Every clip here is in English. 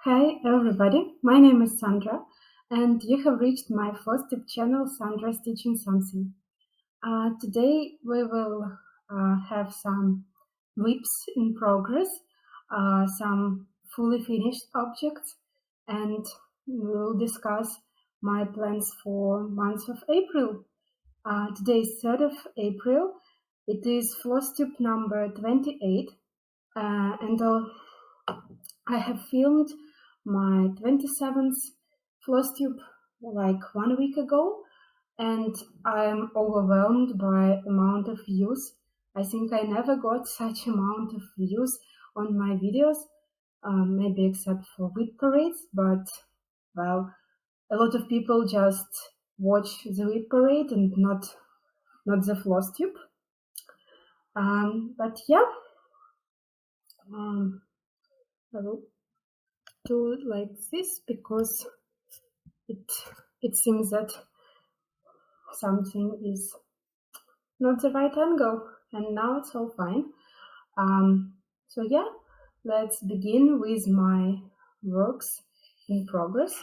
Hi everybody, my name is Sandra and you have reached my Flosstube channel, Sandra Stitching Something. Today we will have some whips in progress, some fully finished objects, and we will discuss my plans for month of April. Today is 3rd of April, it is Flosstube number 28 and I have filmed my 27th Flosstube like 1 week ago, and I'm overwhelmed by amount of views. I think I never got such amount of views on my videos, maybe except for whip parades, but well, a lot of people just watch the whip parade and not the Flosstube. But yeah, I will do it like this because it seems that something is not the right angle, and now it's all fine. So yeah, let's begin with my works in progress,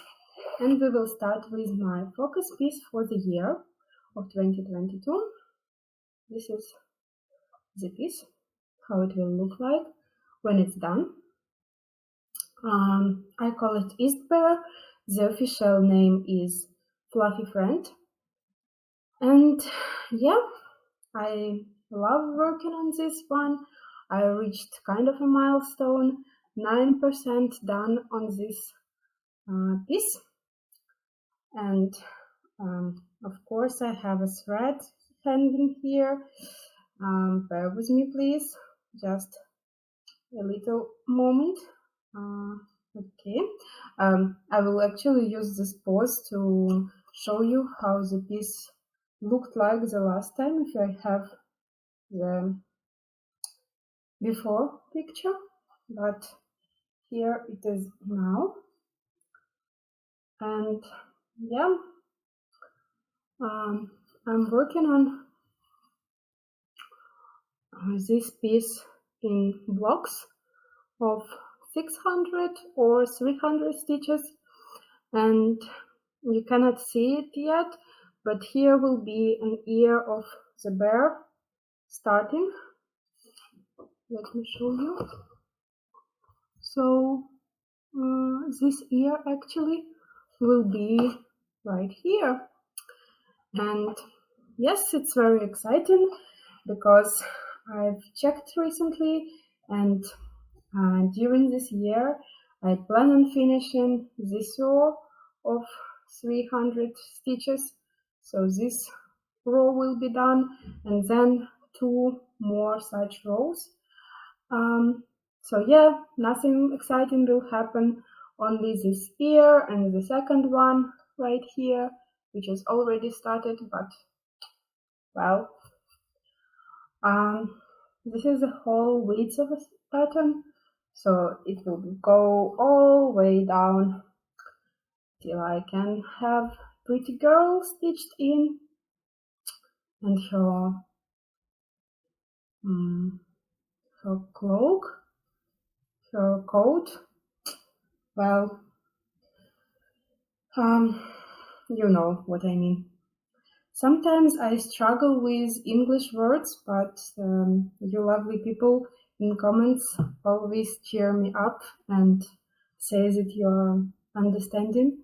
and we will start with my focus piece for the year of 2022. This is the piece, how it will look like when it's done. I call it East Bear. The official name is Fluffy Friend. And yeah, I love working on this one. I reached kind of a milestone, 9% done on this piece. And of course I have a thread hanging here. Bear with me please, just a little moment. Okay, I will actually use this pose to show you how the piece looked like the last time, if I have the before picture, but here it is now. And yeah, I'm working on this piece in blocks of 600 or 300 stitches, and you cannot see it yet, but here will be an ear of the bear starting. Let me show you. So this ear actually will be right here, and yes, it's very exciting because I've checked recently, and during this year I plan on finishing this row of 300 stitches. So this row will be done, and then 2 more such rows. So yeah, nothing exciting will happen, only this ear and the second one right here, which is already started, but well, this is the whole width of a pattern, so it will go all the way down till I can have pretty girl stitched in, and her cloak, her coat. Well, you know what I mean. Sometimes I struggle with English words, but you lovely people in comments always cheer me up and say that you're understanding.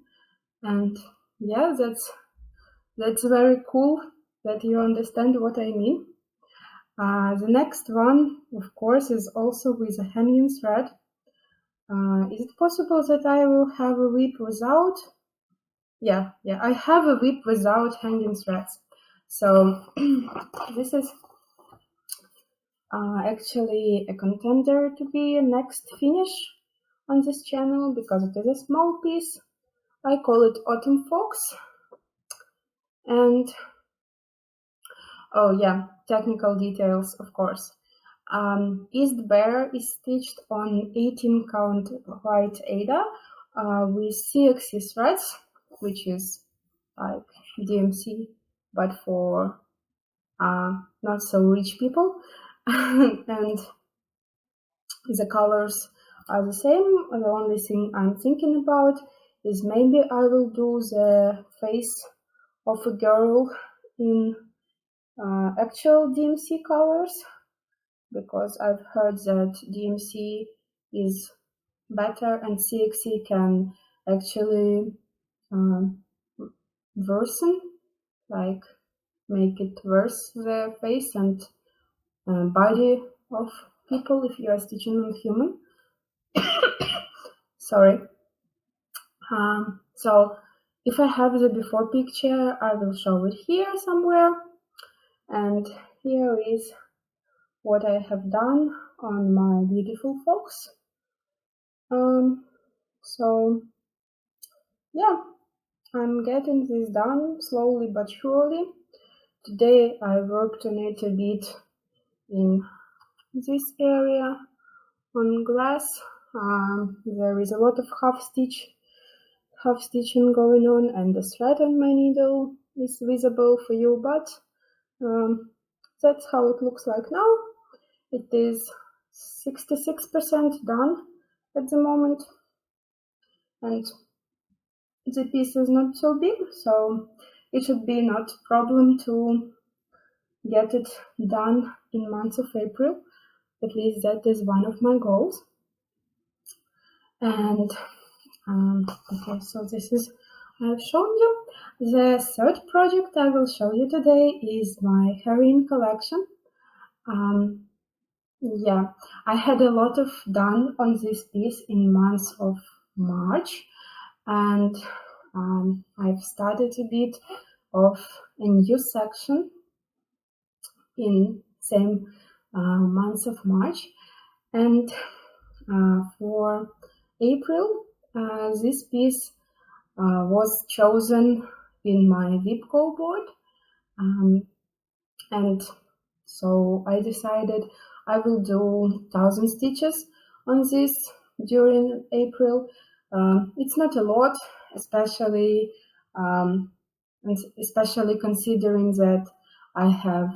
And yeah, that's very cool that you understand what I mean. The next one, of course, is also with a hanging thread. Is it possible that I will have a whip without? Yeah, I have a whip without hanging threads. So this is actually a contender to be a next finish on this channel because it is a small piece. I call it Autumn Fox. And oh yeah, technical details, of course. East Bear is stitched on 18 count white Aida with CXC threads, which is like DMC, but for not so rich people. And the colors are the same. The only thing I'm thinking about is maybe I will do the face of a girl in actual DMC colors, because I've heard that DMC is better and CXC can actually worsen, like make it worse the face and body of people if you are stitching on human. Sorry. So if I have the before picture, I will show it here somewhere. And here is what I have done on my beautiful fox. So yeah, I'm getting this done slowly but surely. Today I worked on it a bit in this area on grass. There is a lot of half stitching going on, and the thread on my needle is visible for you, but that's how it looks like now. It is 66% done at the moment, and the piece is not so big, so it should be not a problem to get it done in month of April. At least that is one of my goals. And okay, so this is I've shown you. The third project I will show you today is my Heroine collection. Yeah, I had a lot of done on this piece in month of March, and I've started a bit of a new section in same month of March, and for April this piece was chosen in my VIPCO board, and so I decided I will do 1,000 stitches on this during April. It's not a lot, especially considering that I have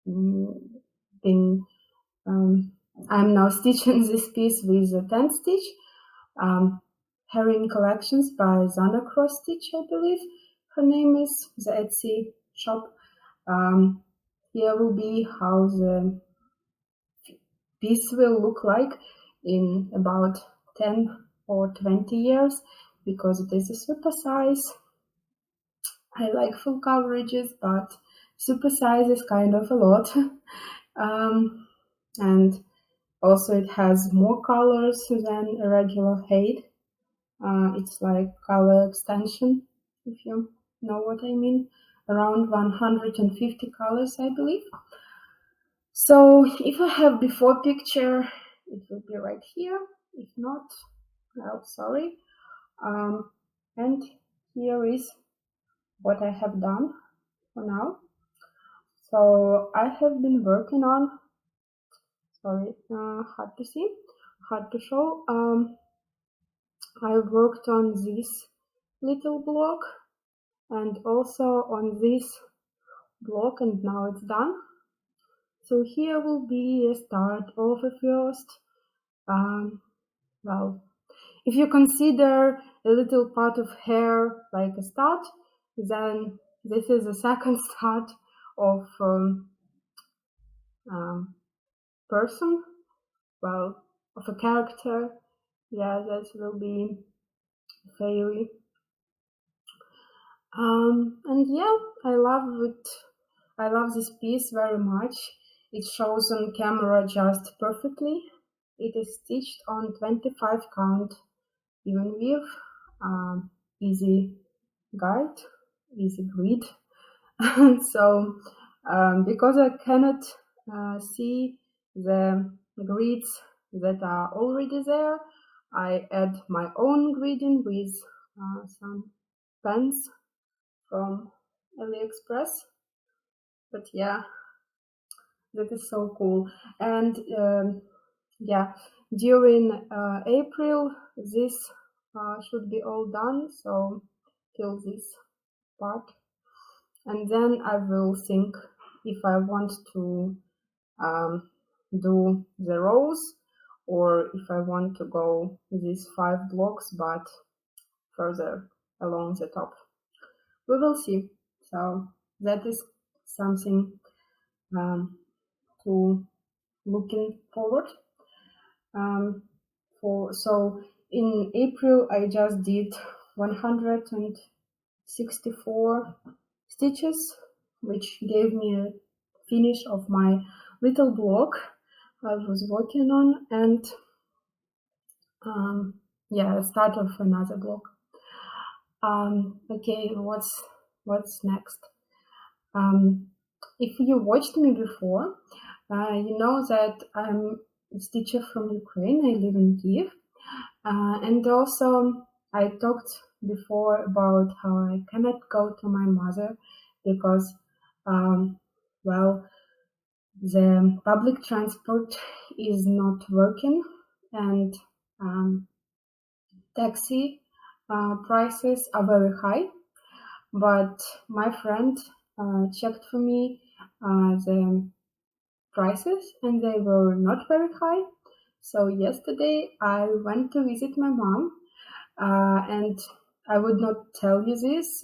been I'm now stitching this piece with a 10 stitch. Heroine Collections by ZAnnaCrossStitch, I believe her name is, the Etsy shop. Here will be how the piece will look like in about 10 or 20 years, because it is a super size. I like full coverages, but super size is kind of a lot. And also it has more colors than a regular height. It's like color extension, if you know what I mean. Around 150 colors, I believe. So if I have before picture, it will be right here. If not, well, sorry. And here is what I have done for now. So I have been working on, sorry, hard to see, hard to show. I worked on this little block and also on this block, and now it's done. So here will be a start of a first, well, if you consider a little part of hair like a start, then this is a second start of person, well, of a character. Yeah, that will be fairy. And yeah, I love this piece very much. It shows on camera just perfectly. It is stitched on 25 count even width, easy guide, easy grid. So because I cannot see the grids that are already there, I add my own gridding with some pens from AliExpress. But yeah, that is so cool. And yeah, during April this should be all done, so till this part, and then I will think if I want to do the rows or if I want to go these 5 blocks but further along the top. We will see. So that is something to looking forward. So in April I just did 164 stitches, which gave me a finish of my little block I was working on, and start of another block. Okay, what's next? If you watched me before, you know that I'm a stitcher from Ukraine. I live in Kiev, and also I talked before about how I cannot go to my mother because, the public transport is not working, and taxi prices are very high. But my friend checked for me the prices, and they were not very high. So yesterday I went to visit my mom, and I would not tell you this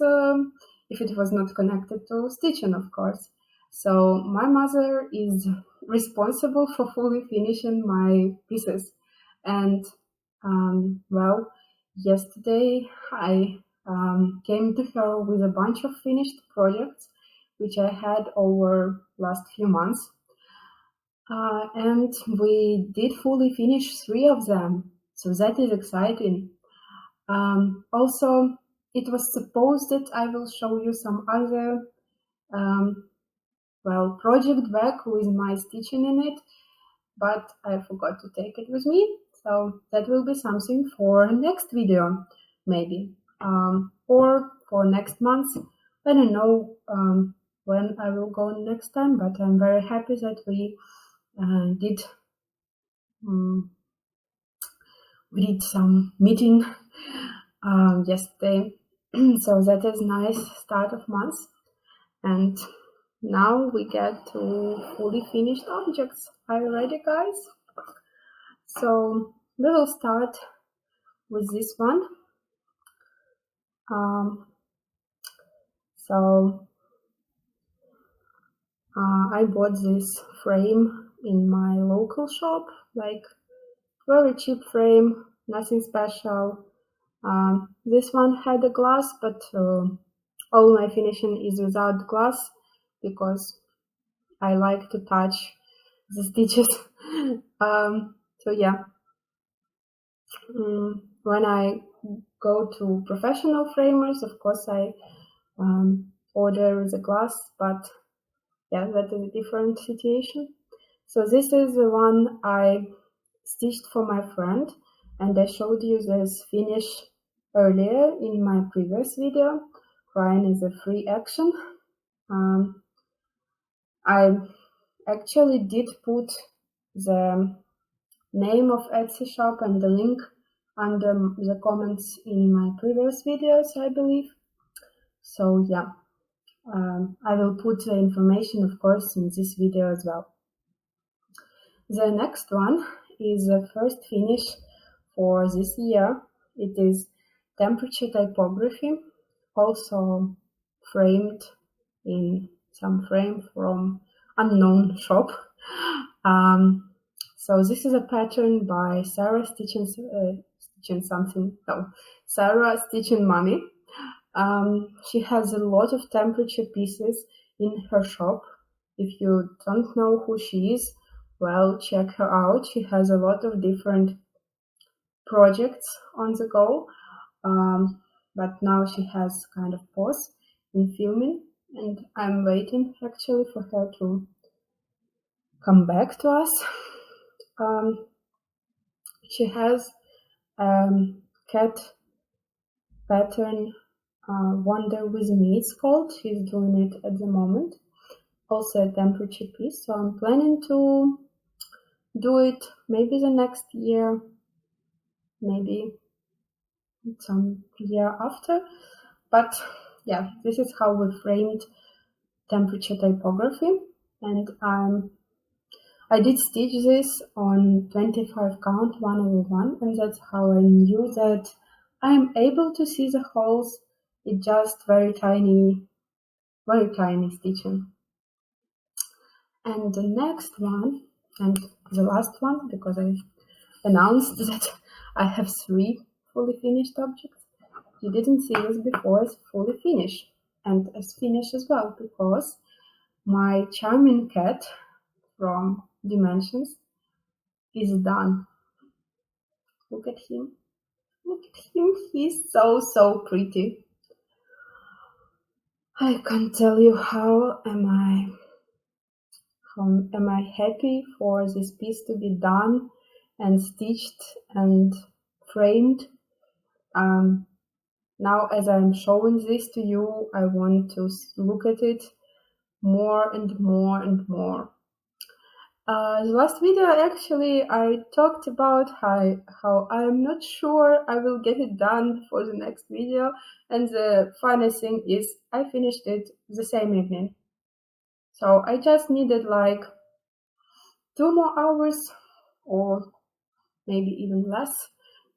if it was not connected to stitching, of course. So my mother is responsible for fully finishing my pieces, and yesterday I came to her with a bunch of finished projects which I had over last few months, and we did fully finish 3 of them, so that is exciting. Also, it was supposed that I will show you some other project back with my stitching in it, but I forgot to take it with me, so that will be something for next video, maybe, or for next month. I don't know when I will go next time, but I'm very happy that we did some meeting yesterday. So that is nice start of month, and now we get to fully finished objects. Are you ready, guys? So we will start with this one. I bought this frame in my local shop, like very cheap frame, nothing special. This one had a glass, but all my finishing is without glass because I like to touch the stitches. So yeah, when I go to professional framers, of course I order the glass, but yeah, that is a different situation. So this is the one I stitched for my friend, and I showed you this finish earlier in my previous video. Heroine is a free action. I actually did put the name of Etsy shop and the link under the comments in my previous videos, I believe. So yeah, I will put the information, of course, in this video as well. The next one is the first finish for this year. It is temperature typography, also framed in some frame from unknown shop. So this is a pattern by Sarah Sarah Stitching Mommy. She has a lot of temperature pieces in her shop. If you don't know who she is, well, check her out. She has a lot of different projects on the go, but now she has kind of pause in filming, and I'm waiting actually for her to come back to us. She has cat pattern, Wonder with Me it's called. She's doing it at the moment. Also a temperature piece, so I'm planning to do it maybe the next year, maybe some year after. But yeah, this is how we framed temperature typography, and I did stitch this on 25 count 1/1, and that's how I knew that I am able to see the holes. It's just very tiny stitching. And the next one, and the last one, because I announced that I have 3 fully finished objects. You didn't see this before as fully finished, and as finished as well, because my charming cat from Dimensions is done. Look at him. Look at him. He's so pretty. I can't tell you how am I happy for this piece to be done and stitched and framed. Now as I'm showing this to you, I want to look at it more and more and more. The last video, actually, I talked about how I'm not sure I will get it done for the next video, and the funny thing is I finished it the same evening. So I just needed like 2 more hours, or maybe even less,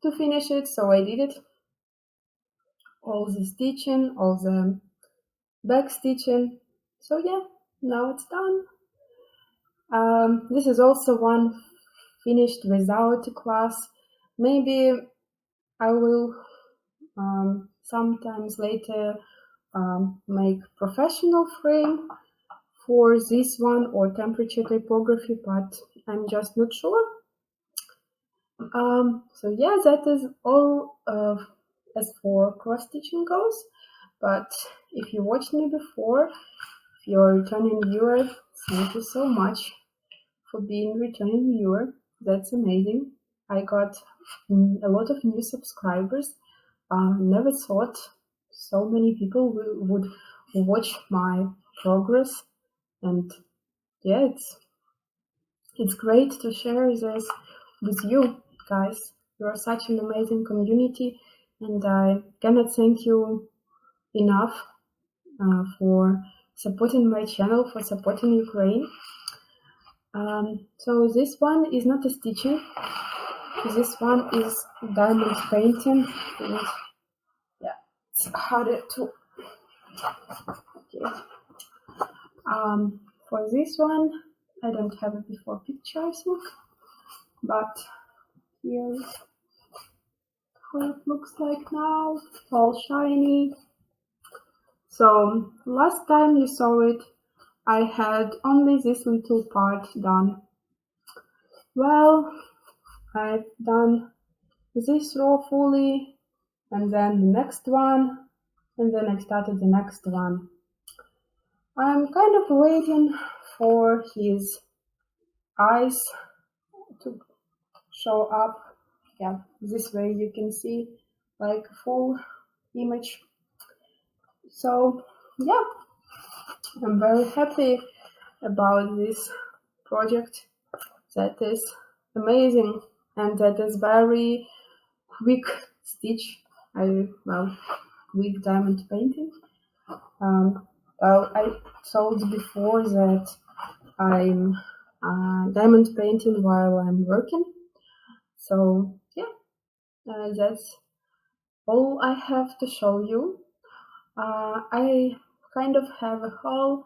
to finish it, so I did it. All the stitching, all the back stitching. So yeah, now it's done. This is also one finished without a class. Maybe I will sometimes later make professional frame for this one or temperature typography, but I'm just not sure. So yeah, that is all as for cross stitching goes. But if you watched me before, if you're a returning viewer, thank you so much for being a returning viewer. That's amazing. I got a lot of new subscribers. Never thought so many people would watch my progress, and yeah, it's great to share this with you guys. You are such an amazing community, and I cannot thank you enough for supporting my channel, for supporting Ukraine. So this one is not a stitching. This one is diamond painting, and yeah, it's harder to. Okay. For this one, I don't have a before picture, I think, but here's how it looks like now, all shiny. So last time you saw it, I had only this little part done. Well, I've done this row fully, and then the next one, and then I started the next one. I'm kind of waiting for his eyes to show up. Yeah, this way you can see like a full image. So yeah, I'm very happy about this project. That is amazing, and that is very quick stitch. Quick diamond painting. Well, I told before that I'm diamond painting while I'm working. So yeah, that's all I have to show you. I kind of have a haul.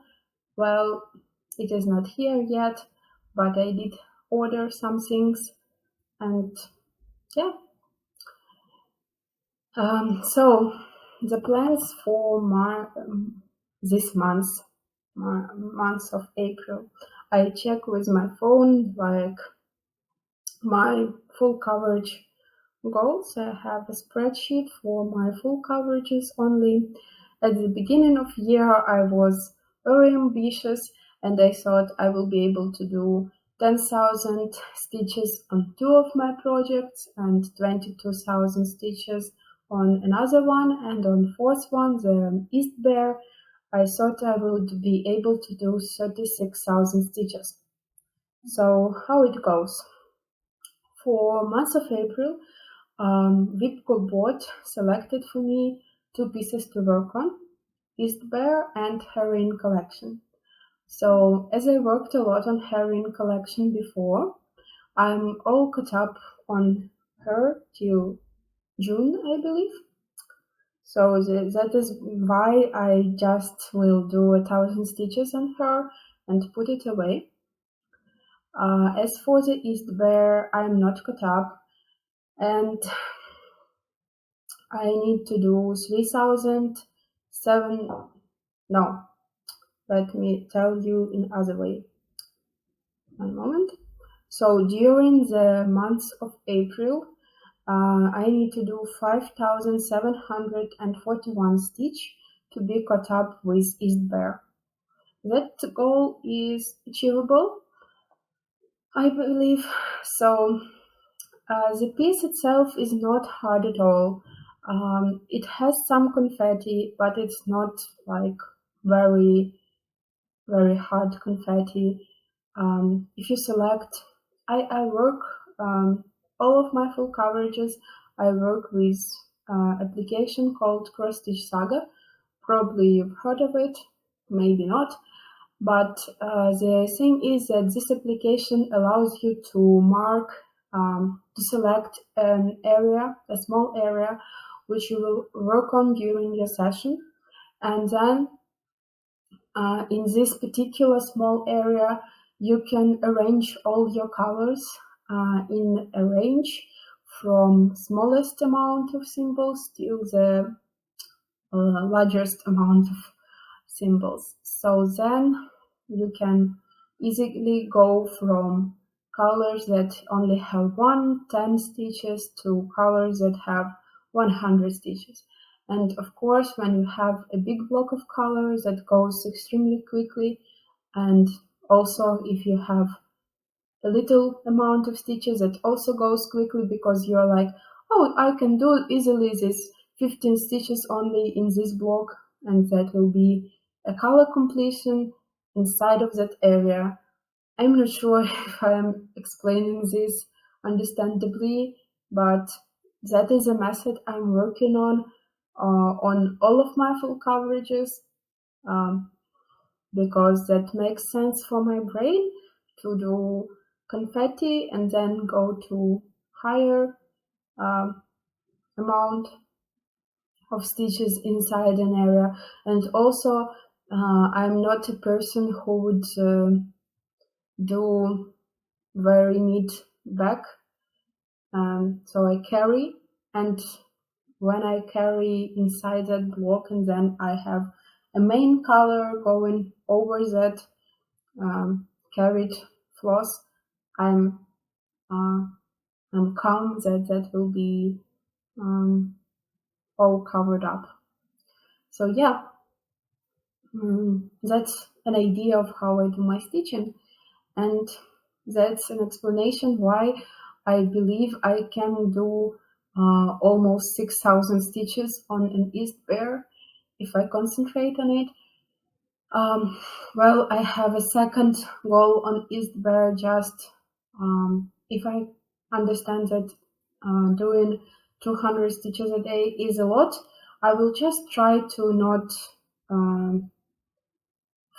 Well, it is not here yet, but I did order some things, and yeah. So the plans for this month of April, I check with my phone like my full coverage goals. I have a spreadsheet for my full coverages only. At the beginning of year, I was very ambitious, and I thought I will be able to do 10,000 stitches on 2 of my projects and 22,000 stitches on another one, and on 4th one, the East Bear, I thought I would be able to do 36,000 stitches. So how it goes? For month of April, Wipco bot selected for me 2 pieces to work on, East Bear and Heroine collection. So as I worked a lot on Heroine collection before, I'm all caught up on her till June, I believe. So that is why I just will do 1,000 stitches on her and put it away. As for the East Bear, I'm not caught up, and I need to do 3,007. No, let me tell you in other way. One moment. So during the month of April, I need to do 5,741 stitch to be caught up with East Bear. That goal is achievable, I believe. So the piece itself is not hard at all. It has some confetti, but it's not like very hard confetti. If you select, I work all of my full coverages. I work with application called CrossStitch Saga. Probably you've heard of it, maybe not. But the thing is that this application allows you to mark, to select an area, a small area, which you will work on during your session. And then in this particular small area, you can arrange all your colors in a range from smallest amount of symbols to the largest amount of symbols. So then you can easily go from colors that only have 10 stitches to colors that have 100 stitches. And of course, when you have a big block of colors that goes extremely quickly, and also if you have a little amount of stitches that also goes quickly because you're like, oh, I can do easily this 15 stitches only in this block, and that will be a color completion inside of that area. I'm not sure if I'm explaining this understandably, but that is a method I'm working on all of my full coverages, because that makes sense for my brain to do confetti and then go to higher amount of stitches inside an area. And also I'm not a person who would do very neat back, so I carry, and when I carry inside that block and then I have a main color going over that carried floss, I'm calm that will be all covered up. So yeah, that's an idea of how I do my stitching, and that's an explanation why I believe I can do almost 6,000 stitches on an East Bear if I concentrate on it. Well, I have a second goal on East Bear, just if I understand that doing 200 stitches a day is a lot, I will just try to not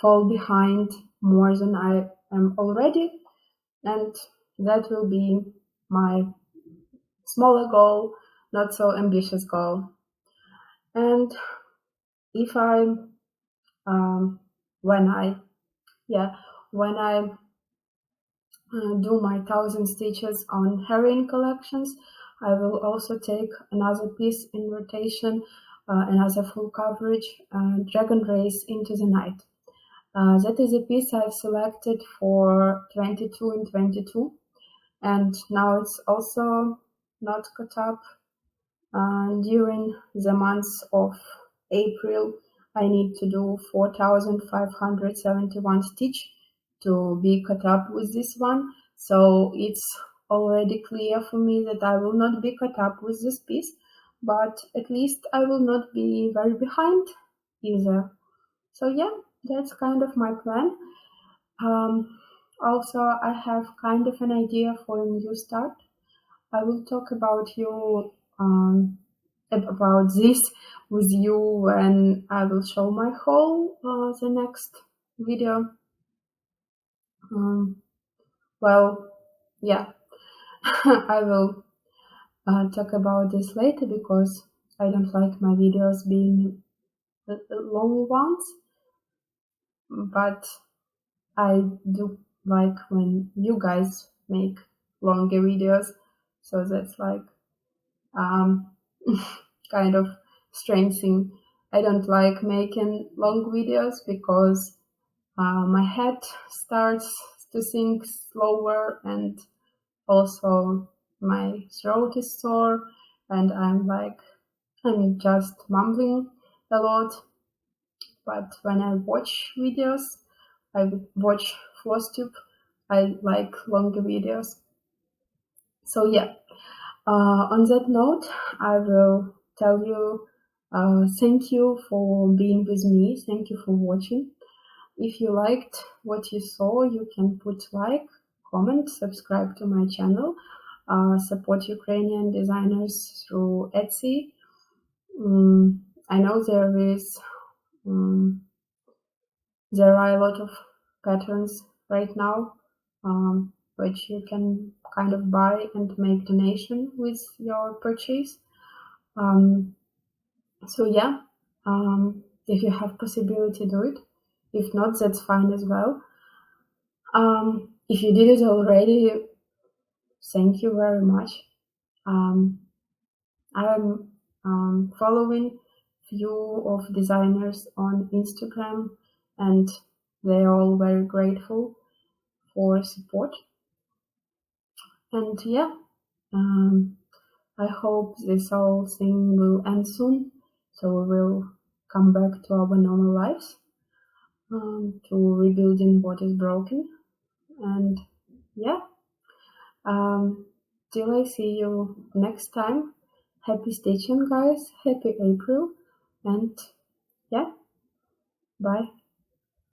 fall behind more than I am already, and that will be my smaller goal, not so ambitious goal. And if I when I do my 1,000 stitches on Heroine collections, I will also take another piece in rotation, another full coverage, Dragon Race into the Night. That is a piece I've selected for 22 and 22, and now it's also not caught up. During the month of April, I need to do 4,571 stitch to be caught up with this one. So it's already clear for me that I will not be caught up with this piece, but at least I will not be very behind either. So yeah, that's kind of my plan. Also, I have kind of an idea for a new start. I will talk about this with you when I will show my haul the next video. Well, yeah, I will talk about this later because I don't like my videos being long ones, but I do like when you guys make longer videos, so that's like um, kind of strange thing. I don't like making long videos because my head starts to think slower, and also my throat is sore, and I'm just mumbling a lot. But when I watch videos, I watch Flosstube, I like longer videos. So yeah, on that note, I will tell you thank you for being with me. Thank you for watching. If you liked what you saw, you can put like, comment, subscribe to my channel, support Ukrainian designers through Etsy. I know there are a lot of patterns right now, which you can kind of buy and make donation with your purchase. So yeah, if you have possibility, do it. If not, that's fine as well. If you did it already, thank you very much. I'm following few of designers on Instagram, and they're all very grateful for support. And yeah, I hope this whole thing will end soon, so we will come back to our normal lives, to rebuilding what is broken. And yeah, till I see you next time. Happy stitching, guys. Happy April. And yeah, bye.